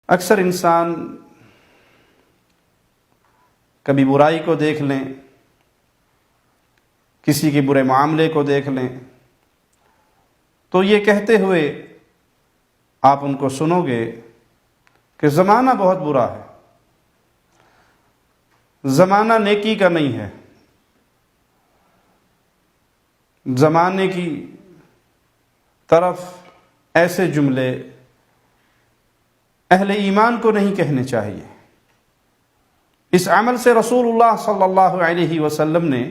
اکثر انسان کبھی برائی کو دیکھ لیں، کسی کے برے معاملے کو دیکھ لیں تو یہ کہتے ہوئے آپ ان کو سنو گے کہ زمانہ بہت برا ہے، زمانہ نیکی کا نہیں ہے، زمانے کی طرف ایسے جملے اہل ایمان کو نہیں کہنے چاہیے۔ اس عمل سے رسول اللہ صلی اللہ علیہ وسلم نے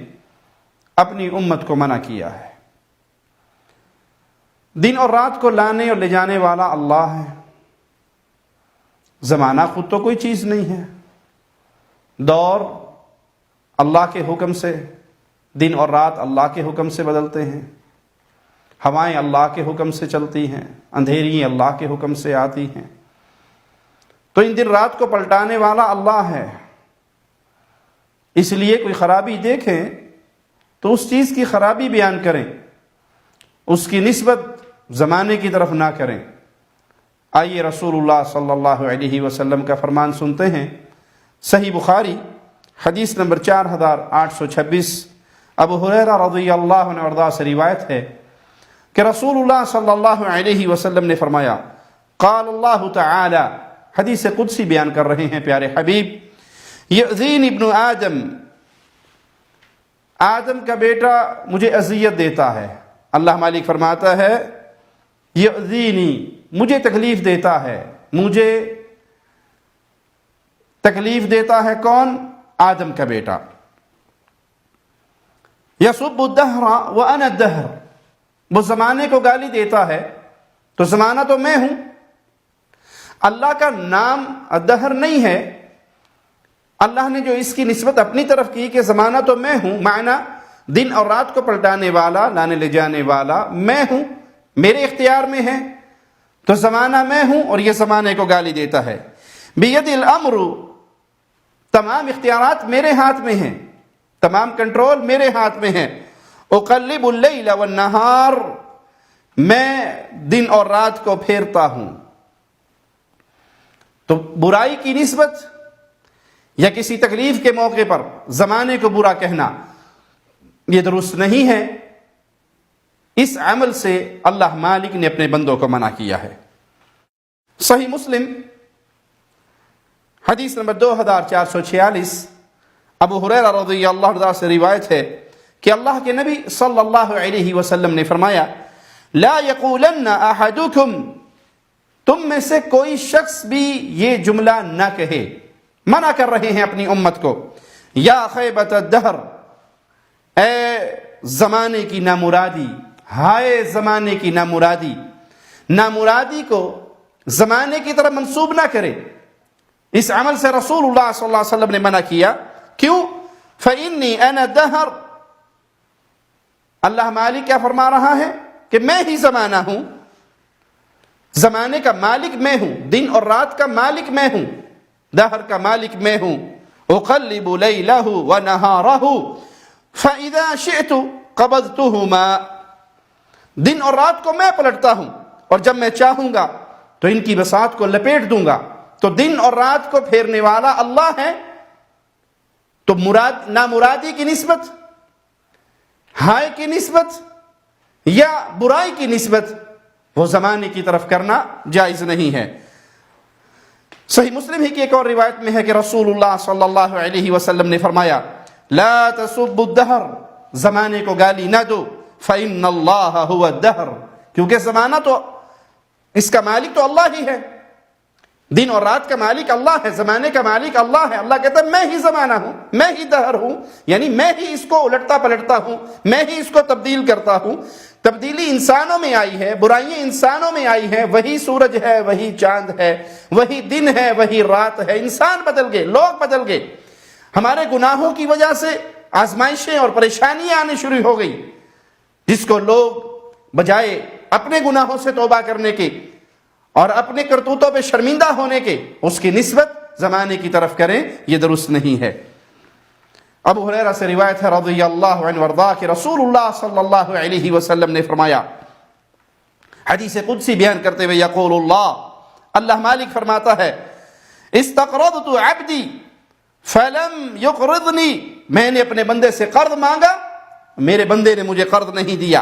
اپنی امت کو منع کیا ہے۔ دن اور رات کو لانے اور لے جانے والا اللہ ہے، زمانہ خود تو کوئی چیز نہیں ہے، دور اللہ کے حکم سے، دن اور رات اللہ کے حکم سے بدلتے ہیں، ہوائیں اللہ کے حکم سے چلتی ہیں، اندھیری اللہ کے حکم سے آتی ہیں، تو ان دن رات کو پلٹانے والا اللہ ہے۔ اس لیے کوئی خرابی دیکھیں تو اس چیز کی خرابی بیان کریں، اس کی نسبت زمانے کی طرف نہ کریں۔ آئیے رسول اللہ صلی اللہ علیہ وسلم کا فرمان سنتے ہیں۔ صحیح بخاری حدیث نمبر 4826، ابو ہریرہ رضی اللہ عنہ وارضاہ سے روایت ہے کہ رسول اللہ صلی اللہ علیہ وسلم نے فرمایا، قال اللہ تعالی، حدیث قدسی بیان کر رہے ہیں پیارے حبیب، یؤذینی ابن آدم، آدم کا بیٹا مجھے اذیت دیتا ہے۔ اللہ مالک فرماتا ہے یؤذینی، مجھے تکلیف دیتا ہے، مجھے تکلیف دیتا ہے کون؟ آدم کا بیٹا۔ یسب الدہر وانا الدہر، وہ زمانے کو گالی دیتا ہے تو زمانہ تو میں ہوں۔ اللہ کا نام الدہر نہیں ہے، اللہ نے جو اس کی نسبت اپنی طرف کی کہ زمانہ تو میں ہوں، معنی دن اور رات کو پلٹانے والا، لانے لے جانے والا میں ہوں، میرے اختیار میں ہے، تو زمانہ میں ہوں اور یہ زمانے کو گالی دیتا ہے۔ بید الامر، تمام اختیارات میرے ہاتھ میں ہیں، تمام کنٹرول میرے ہاتھ میں ہے۔ اقلب اللیل والنہار، میں دن اور رات کو پھیرتا ہوں۔ تو برائی کی نسبت یا کسی تکلیف کے موقع پر زمانے کو برا کہنا یہ درست نہیں ہے۔ اس عمل سے اللہ مالک نے اپنے بندوں کو منع کیا ہے۔ صحیح مسلم حدیث نمبر 2446، ابو ہریرہ رضی اللہ عنہ سے روایت ہے کہ اللہ کے نبی صلی اللہ علیہ وسلم نے فرمایا، لا یقولن احدکم، تم میں سے کوئی شخص بھی یہ جملہ نہ کہے، منع کر رہے ہیں اپنی امت کو، یا خیبت الدہر، اے زمانے کی نامرادی، ہائے زمانے کی نامرادی۔ نامرادی کو زمانے کی طرف منسوب نہ کرے۔ اس عمل سے رسول اللہ صلی اللہ علیہ وسلم نے منع کیا۔ کیوں؟ فإنی انا الدہر، اللہ مالک کیا فرما رہا ہے کہ میں ہی زمانہ ہوں، زمانے کا مالک میں ہوں، دن اور رات کا مالک میں ہوں، دہر کا مالک میں ہوں۔ اقلب لیلہ ونہارہ فاذا شئت قبضتہما، دن اور رات کو میں پلٹتا ہوں اور جب میں چاہوں گا تو ان کی بساط کو لپیٹ دوں گا۔ تو دن اور رات کو پھیرنے والا اللہ ہے، تو نامرادی کی نسبت، ہائے کی نسبت یا برائی کی نسبت وہ زمانے کی طرف کرنا جائز نہیں ہے۔ صحیح مسلم ہی کی ایک اور روایت میں ہے کہ رسول اللہ صلی اللہ علیہ وسلم نے فرمایا، لا تسبوا الدہر، زمانے کو گالی نہ دو، فإن اللہ هو الدہر، کیونکہ زمانہ تو اس کا مالک تو اللہ ہی ہے، دن اور رات کا مالک اللہ ہے، زمانے کا مالک اللہ ہے۔ اللہ کہتا ہے میں ہی زمانہ ہوں، میں ہی دہر ہوں، یعنی میں ہی اس کو الٹتا پلٹتا ہوں، میں ہی اس کو تبدیل کرتا ہوں۔ تبدیلی انسانوں میں آئی ہے، برائیاں انسانوں میں آئی ہیں، وہی سورج ہے، وہی چاند ہے، وہی دن ہے، وہی رات ہے، انسان بدل گئے، لوگ بدل گئے۔ ہمارے گناہوں کی وجہ سے آزمائشیں اور پریشانیاں آنے شروع ہو گئی، جس کو لوگ بجائے اپنے گناہوں سے توبہ کرنے کے اور اپنے کرتوتوں پہ شرمندہ ہونے کے، اس کی نسبت زمانے کی طرف کریں، یہ درست نہیں ہے۔ ابو ہریرہ سے روایت ہے رضی اللہ عنہ وارضاہ کہ رسول اللہ صلی اللہ علیہ وسلم نے فرمایا، حدیث قدسی بیان کرتے ہوئے، یقول اللہ، اللہ مالک فرماتا ہے استقرضت عبدی فلم یقرضنی، میں نے اپنے بندے سے قرض مانگا، میرے بندے نے مجھے قرض نہیں دیا۔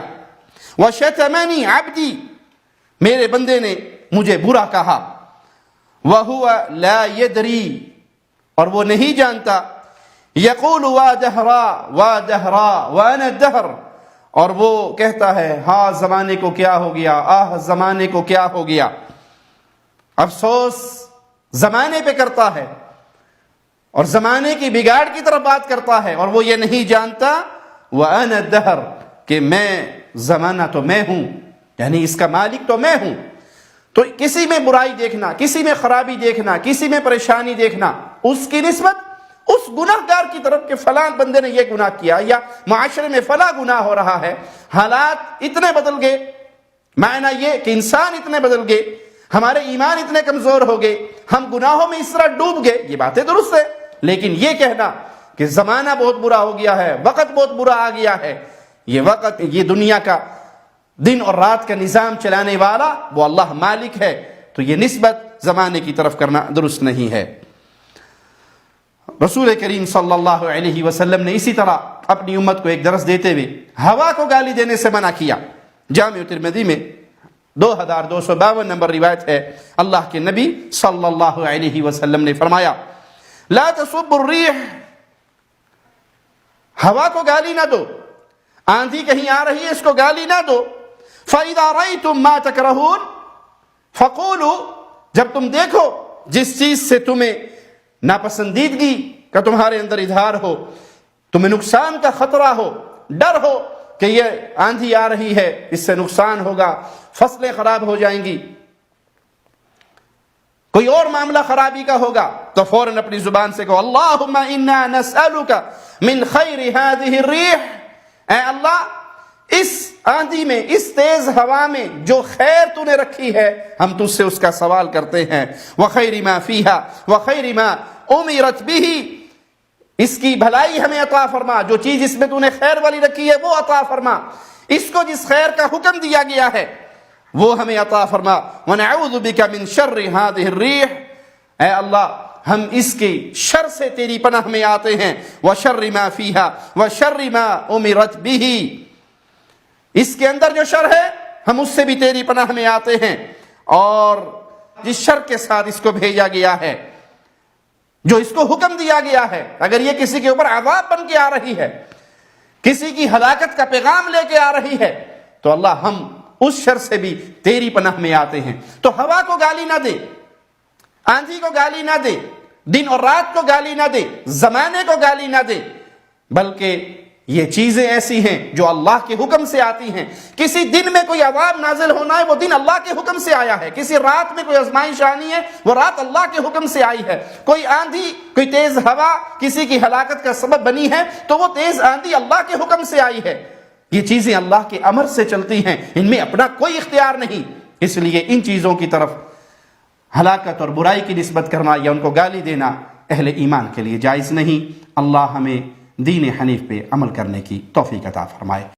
وشتمنی عبدی، میرے بندے نے مجھے برا کہا۔ وَهُوَ لَا يَدْرِي، اور وہ نہیں جانتا۔ يَقُولُ وَا دَهْرَا وَا دَهْرَا وَأَنَا الدَّهْرُ، اور وہ کہتا ہے ہاں زمانے کو کیا ہو گیا، آہ زمانے کو کیا ہو گیا۔ افسوس زمانے پہ کرتا ہے اور زمانے کی بگاڑ کی طرف بات کرتا ہے، اور وہ یہ نہیں جانتا وَأَنَا الدَّهْرُ کہ میں زمانہ تو میں ہوں، یعنی اس کا مالک تو میں ہوں۔ تو کسی میں برائی دیکھنا، کسی میں خرابی دیکھنا، کسی میں پریشانی دیکھنا، اس کی نسبت اس گناہگار کی طرف کہ فلاں بندے نے یہ گناہ کیا، یا معاشرے میں فلاں گناہ ہو رہا ہے، حالات اتنے بدل گئے، معنی یہ کہ انسان اتنے بدل گئے، ہمارے ایمان اتنے کمزور ہو گئے، ہم گناہوں میں اس طرح ڈوب گئے، یہ باتیں درست ہے، لیکن یہ کہنا کہ زمانہ بہت برا ہو گیا ہے، وقت بہت برا آ گیا ہے، یہ وقت، یہ دنیا کا دن اور رات کا نظام چلانے والا وہ اللہ مالک ہے، تو یہ نسبت زمانے کی طرف کرنا درست نہیں ہے۔ رسول کریم صلی اللہ علیہ وسلم نے اسی طرح اپنی امت کو ایک درس دیتے ہوئے ہوا کو گالی دینے سے منع کیا۔ جامع ترمذی میں 2252 نمبر روایت ہے، اللہ کے نبی صلی اللہ علیہ وسلم نے فرمایا لا تسبوا الريح، ہوا کو گالی نہ دو، آندھی کہیں آ رہی ہے اس کو گالی نہ دو۔ فَإِذَا رَأَيْتُم مَّا تَكْرَهُونَ فَقُولُوا، جب تم دیکھو جس چیز سے تمہیں ناپسندیدگی کا تمہارے اندر اظہار ہو، تمہیں نقصان کا خطرہ ہو، ڈر ہو کہ یہ آندھی آ رہی ہے، اس سے نقصان ہوگا، فصلیں خراب ہو جائیں گی، کوئی اور معاملہ خرابی کا ہوگا، تو فوراً اپنی زبان سے کہو اللہم انا نسألک من خیر هذه الريح، اے اللہ اس آندھی میں، اس تیز ہوا میں جو خیر تو نے رکھی ہے ہم تجھ سے اس کا سوال کرتے ہیں۔ وخیر ما فیہا وخیر ما امرت به، اس کی بھلائی ہمیں عطا فرما، جو چیز اس میں تو نے خیر والی رکھی ہے وہ عطا فرما، اس کو جس خیر کا حکم دیا گیا ہے وہ ہمیں عطا فرما۔ ونعوذ بک من شر هذه الريح، اے اللہ ہم اس کے شر سے تیری پناہ میں آتے ہیں۔ وشر ما فیہا وشر ما امرت به، اس کے اندر جو شر ہے ہم اس سے بھی تیری پناہ میں آتے ہیں، اور جس شر کے ساتھ اس کو بھیجا گیا ہے، جو اس کو حکم دیا گیا ہے، اگر یہ کسی کے اوپر عذاب بن کے آ رہی ہے، کسی کی ہلاکت کا پیغام لے کے آ رہی ہے، تو اللہ ہم اس شر سے بھی تیری پناہ میں آتے ہیں۔ تو ہوا کو گالی نہ دے، آندھی کو گالی نہ دے، دن اور رات کو گالی نہ دے، زمانے کو گالی نہ دے، بلکہ یہ چیزیں ایسی ہیں جو اللہ کے حکم سے آتی ہیں۔ کسی دن میں کوئی عذاب نازل ہونا ہے، وہ دن اللہ کے حکم سے آیا ہے۔ کسی رات میں کوئی آزمائش آنی ہے، وہ رات اللہ کے حکم سے آئی ہے۔ کوئی آندھی، کوئی تیز ہوا کسی کی ہلاکت کا سبب بنی ہے، تو وہ تیز آندھی اللہ کے حکم سے آئی ہے۔ یہ چیزیں اللہ کے امر سے چلتی ہیں، ان میں اپنا کوئی اختیار نہیں، اس لیے ان چیزوں کی طرف ہلاکت اور برائی کی نسبت کرنا یا ان کو گالی دینا اہل ایمان کے لیے جائز نہیں۔ اللہ ہمیں دین حنیف پہ عمل کرنے کی توفیق عطا فرمائے۔